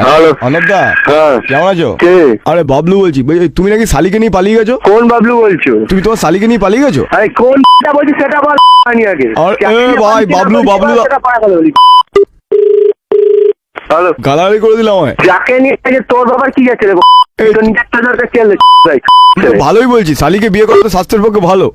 Hello অর্ণবদা, হ্যাঁ কেমন আছো? কে? আরে বাবলু বলছি। তুমি নাকি শালিকে নিয়ে পালিয়ে গেছো? কোন বাবলু বলছো? তুমি তোমার শালিকে নিয়ে পালিয়ে গেছো? আরে কোন বলছি সেটা বল আনি আগে। ভাই বাবলু বাবলু সেটা পাগল বলি। হ্যালো, গালাগালি করে দিলাম আমায়। যাকে নিয়ে যে তোর বাবার কি আছে রে? এই, তো নিজের টাকাটা খেলে ভাই। তো ভালোই বলছি, শালিকে বিয়ে করা তো স্বাস্থ্যের পক্ষে ভালো।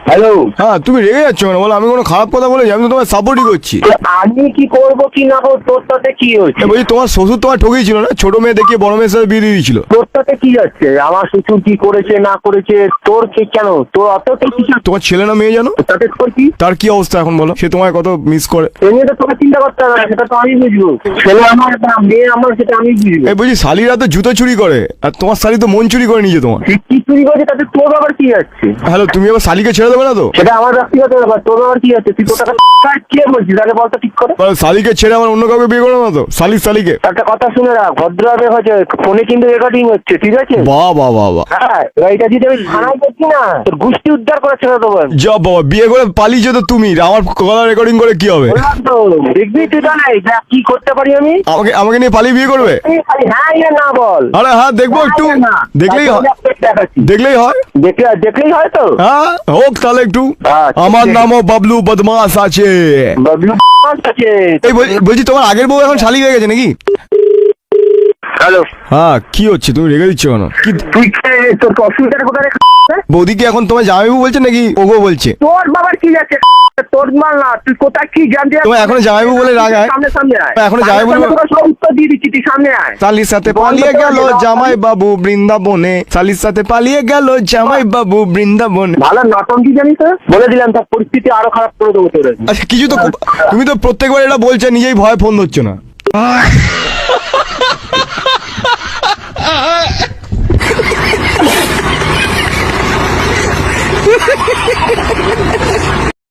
হ্যালো, হ্যাঁ, তুমি রেগে যাচ্ছ কেন বলো? আমি কোনো খারাপ কথা বলেছি? আমি তো তোমার সাপোর্টই করছি। আমি কি করব কি না করব তোর সাথে কি হচ্ছে? বলছি তোমার শ্বশুর তোমার ঠকিয়েছিল না? ছোট মেয়ে দেখিয়ে বড় মেয়ের সাথে বিয়ে দিয়ে দিয়েছিল। তোর সাথে কি যাচ্ছে? আমার শ্বশুর কি করেছে না করেছে তোর কি কেন? তোর অত তো কিছু তোমার ছেলে না মেয়ে জানো? তাতে তোর কি? তার কি অবস্থা এখন বলো? সে তোমায় কত মিস করে। এ নিয়ে তো তোকে চিন্তা করতে হবে না, সেটা তো আমি বুঝবো। ছেলে আমার বা মেয়ে আমার, সেটা আমি বুঝবো। এই বলছি, শালিরা তো জুতো চুরি করে, আর তোমার শালি তো মন চুরি করে নিয়েছে তোমার। তুই কি চুরি করছে তাতে তোর বাবার কি যাচ্ছে? হ্যালো, তুমি আবার শালিকে ছেড়ে দেবে না তো? সেটা আমার ব্যক্তিগত ব্যাপার, তোর বাবার কি যাচ্ছে? তুই তোর টাকা কে বলছিস আগে বলতো ঠিক করে। শালিকে ছেড়ে আমার অন্য কাউকে বিয়ে করো না তো? শালিকে। একটা কথা শুনে রাখ, ভদ্রভাবে হচ্ছে ফোনে কিন্তু রেকর্ডিং হচ্ছে, ঠিক আছে? বাহ বাহ বাহ বাহ। হ্যাঁ, এবার এটা যদি আমি থানায় করছি না, তোর গোষ্ঠী উদ্ধার করে ছেড়ে দেবো আমি। যা বাবা, বিয়ে করে পালিয়েছো তো তুমি, আমার গলা রেকর্ডিং করে কি হবে? বললাম তো, দেখবি তুই জানাই দেখ কি করতে পারি আমি। আমাকে আমাকে নিয়ে পালিয়ে বিয়ে করবে? তুই খালি হ্যাঁ ইয়ে না বল। আরে হ্যাঁ, দেখবো একটু। হ্যাঁ, না। দেখলেই হয়, তারপরে দেখাচ্ছি। দেখলেই হয়। দেখলেই হয় তো। হ্যাঁ, হোক তাহলে একটু। আচ্ছা, আমার ঠিক আছে। নামও বাবলু বদমাস আছে। বাবলু আছে। এই বলছি, তোমার আগের বউ এখন শালি হয়ে গেছে নাকি? হ্যালো, হ্যাঁ, কি হচ্ছে? তুমি রেগে দিচ্ছ কেন? কি তুই তোর অসুবিধাটা কোথায় রে? বৌদি কি এখন তোমার জামাইবাবু বলছে নাকি ওগো বলছে? তোর বাবার কি যাচ্ছে? তোর মাল না, তুই কোথায় কি জানতে? তোমার এখনো জামাইবাবু বলে রাগ হয়? সামনে আয়। এখনো জামাইবাবু সামনে তোকে সব উত্তর দিয়ে দিচ্ছি, তুই সামনে আয়। শালির সাথে পালিয়ে গেল জামাই বাবু বৃন্দাবনে। শালির সাথে পালিয়ে গেল জামাই বাবু বৃন্দাবনে। ভালো নটঙ্কি জানিস তো? বলে দিলাম তার পরিস্থিতি আরো খারাপ করে দেবো তোর। আচ্ছা, কিছু তো তুমি তো প্রত্যেকবার এটা বলছো, নিজেই ভয় ফোন ধরছো না।